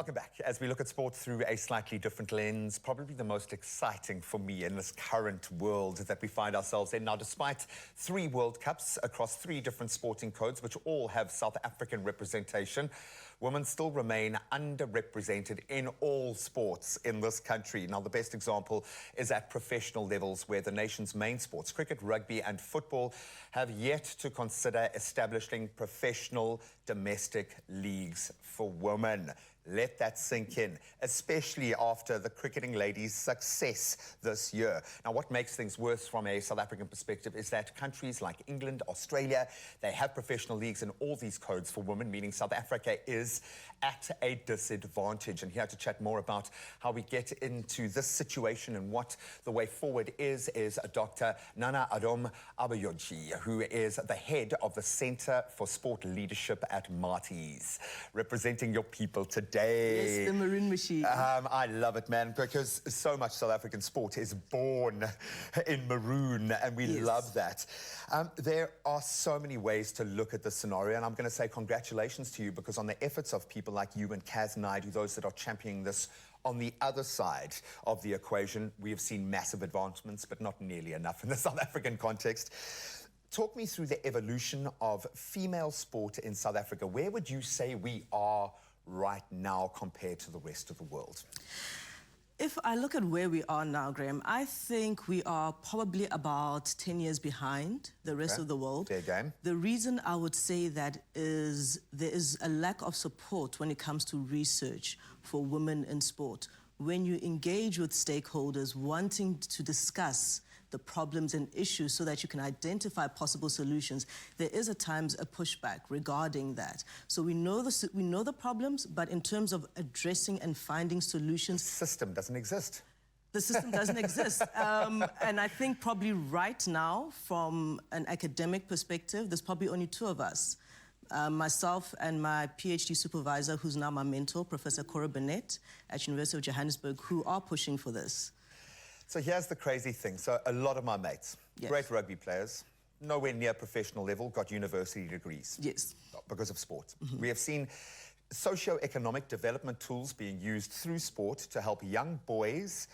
Welcome back. As we look at sport through a slightly different lens, probably the most exciting for me in this current world that we find ourselves in. Now, despite 3 World Cups across 3 different sporting codes, which all have South African representation, women still remain underrepresented in all sports in this country. Now, the best example is at professional levels, where the nation's main sports, cricket, rugby and football, have yet to consider establishing professional domestic leagues for women. Let that sink in, especially after the cricketing ladies' success this year. Now, what makes things worse from a South African perspective is that countries like England, Australia, they have professional leagues in all these codes for women, meaning South Africa is at a disadvantage. And here to chat more about how we get into this situation and what the way forward is Dr. Nana Adom Abayoji, who is the head of the Centre for Sport Leadership at Marties, representing your people today. Yes, the maroon machine. I love it, man, because so much South African sport is born in maroon, and we love that. There are so many ways to look at this scenario, and I'm going to say congratulations to you, because on the efforts of people like you and Kaz Naidu, those that are championing this on the other side of the equation, we have seen massive advancements, but not nearly enough in the South African context. Talk me through the evolution of female sport in South Africa. Where would you say we are right now compared to the rest of the world? If I look at where we are now, Graham, I think we are probably about 10 years behind the rest of the world. Fair game. The reason I would say that is there is a lack of support when it comes to research for women in sport. When you engage with stakeholders wanting to discuss the problems and issues so that you can identify possible solutions, there is at times a pushback regarding that. So we know the problems, but in terms of addressing and finding solutions... The system doesn't exist. The system doesn't exist. And I think probably right now, from an academic perspective, there's probably only 2 of us. Myself and my PhD supervisor, who's now my mentor, Professor Cora Burnett at University of Johannesburg, who are pushing for this. So here's the crazy thing. So a lot of my mates, great rugby players, nowhere near professional level, got university degrees. Yes. Because of sport. We have seen socio-economic development tools being used through sport to help young boys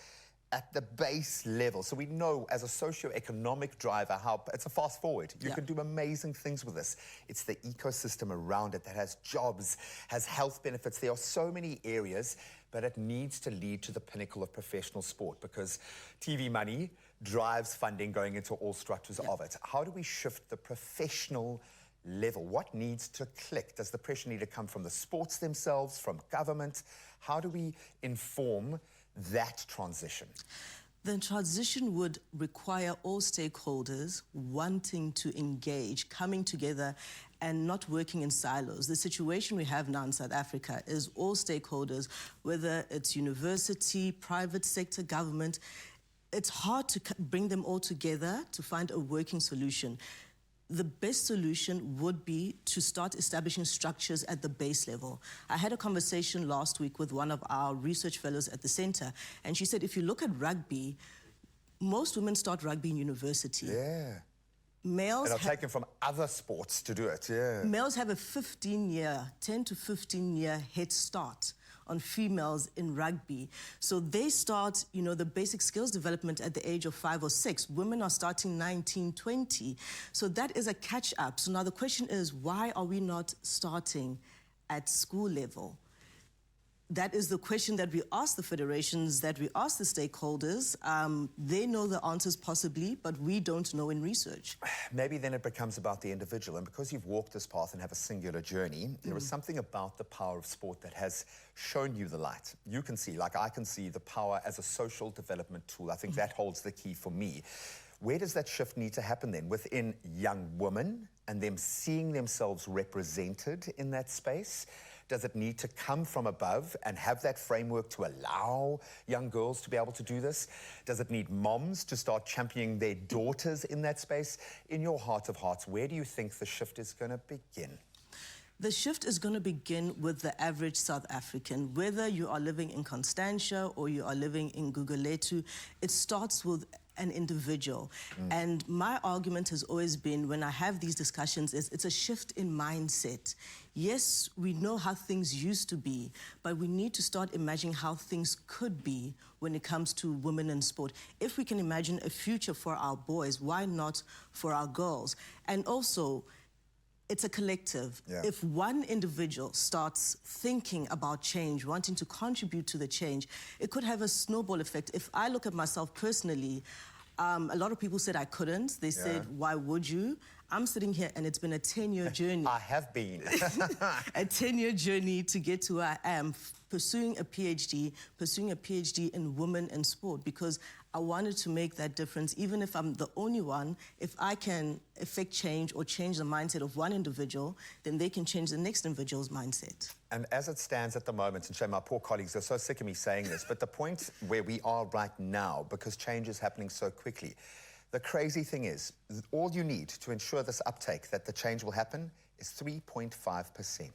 at the base level. So we know as a socio-economic driver how it's a fast forward. You can do amazing things with this. It's the ecosystem around it that has jobs, has health benefits. There are so many areas, but it needs to lead to the pinnacle of professional sport, because TV money drives funding going into all structures of it. How do we shift the professional level? What needs to click? Does the pressure need to come from the sports themselves, from government? How do we inform that transition? The transition would require all stakeholders wanting to engage, coming together and not working in silos. The situation we have now in South Africa is all stakeholders, whether it's university, private sector, government. It's hard to bring them all together to find a working solution. The best solution would be to start establishing structures at the base level. I had a conversation last week with one of our research fellows at the centre, and she said if you look at rugby, most women start rugby in university. Yeah. Males and are taken from other sports to do it, Males have a 10 to 15-year head start on females in rugby. So they start, the basic skills development at the age of 5 or 6. Women are starting 19, 20. So that is a catch-up. So now the question is, why are we not starting at school level? That is the question that we ask the federations, that we ask the stakeholders. They know the answers possibly, but we don't know in research. Maybe then it becomes about the individual. And because you've walked this path and have a singular journey, there is something about the power of sport that has shown you the light. You can see, like I can see, the power as a social development tool. I think that holds the key for me. Where does that shift need to happen then? Within young women and them seeing themselves represented in that space? Does it need to come from above and have that framework to allow young girls to be able to do this? Does it need moms to start championing their daughters in that space? In your heart of hearts, where do you think the shift is going to begin? The shift is going to begin with the average South African. Whether you are living in Constantia or you are living in Gugulethu, it starts with an individual. And my argument has always been, when I have these discussions, is it's a shift in mindset. yes, we know how things used to be, but we need to start imagining how things could be when it comes to women in sport. If we can imagine a future for our boys, why not for our girls? And also, it's a collective. Yeah. If one individual starts thinking about change, wanting to contribute to the change, it could have a snowball effect. If I look at myself personally, a lot of people said I couldn't. They said, why would you? I'm sitting here and it's been a 10-year journey. I have been. A 10-year journey to get to where I am, pursuing a PhD in women in sport, because I wanted to make that difference. Even if I'm the only one, if I can effect change or change the mindset of one individual, then they can change the next individual's mindset. And as it stands at the moment, and Shay, my poor colleagues are so sick of me saying this, but the point where we are right now, because change is happening so quickly, the crazy thing is, all you need to ensure this uptake, that the change will happen, is 3.5%.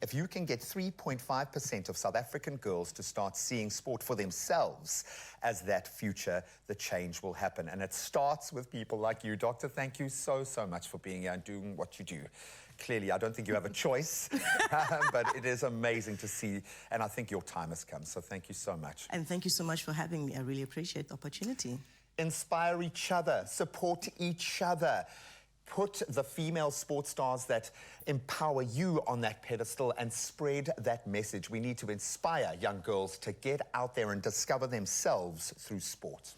If you can get 3.5% of South African girls to start seeing sport for themselves as that future, the change will happen. And it starts with people like you, Doctor. Thank you so, so much for being here and doing what you do. Clearly, I don't think you have a choice, but it is amazing to see, and I think your time has come, so thank you so much. And thank you so much for having me. I really appreciate the opportunity. Inspire each other, support each other. Put the female sports stars that empower you on that pedestal and spread that message. We need to inspire young girls to get out there and discover themselves through sport.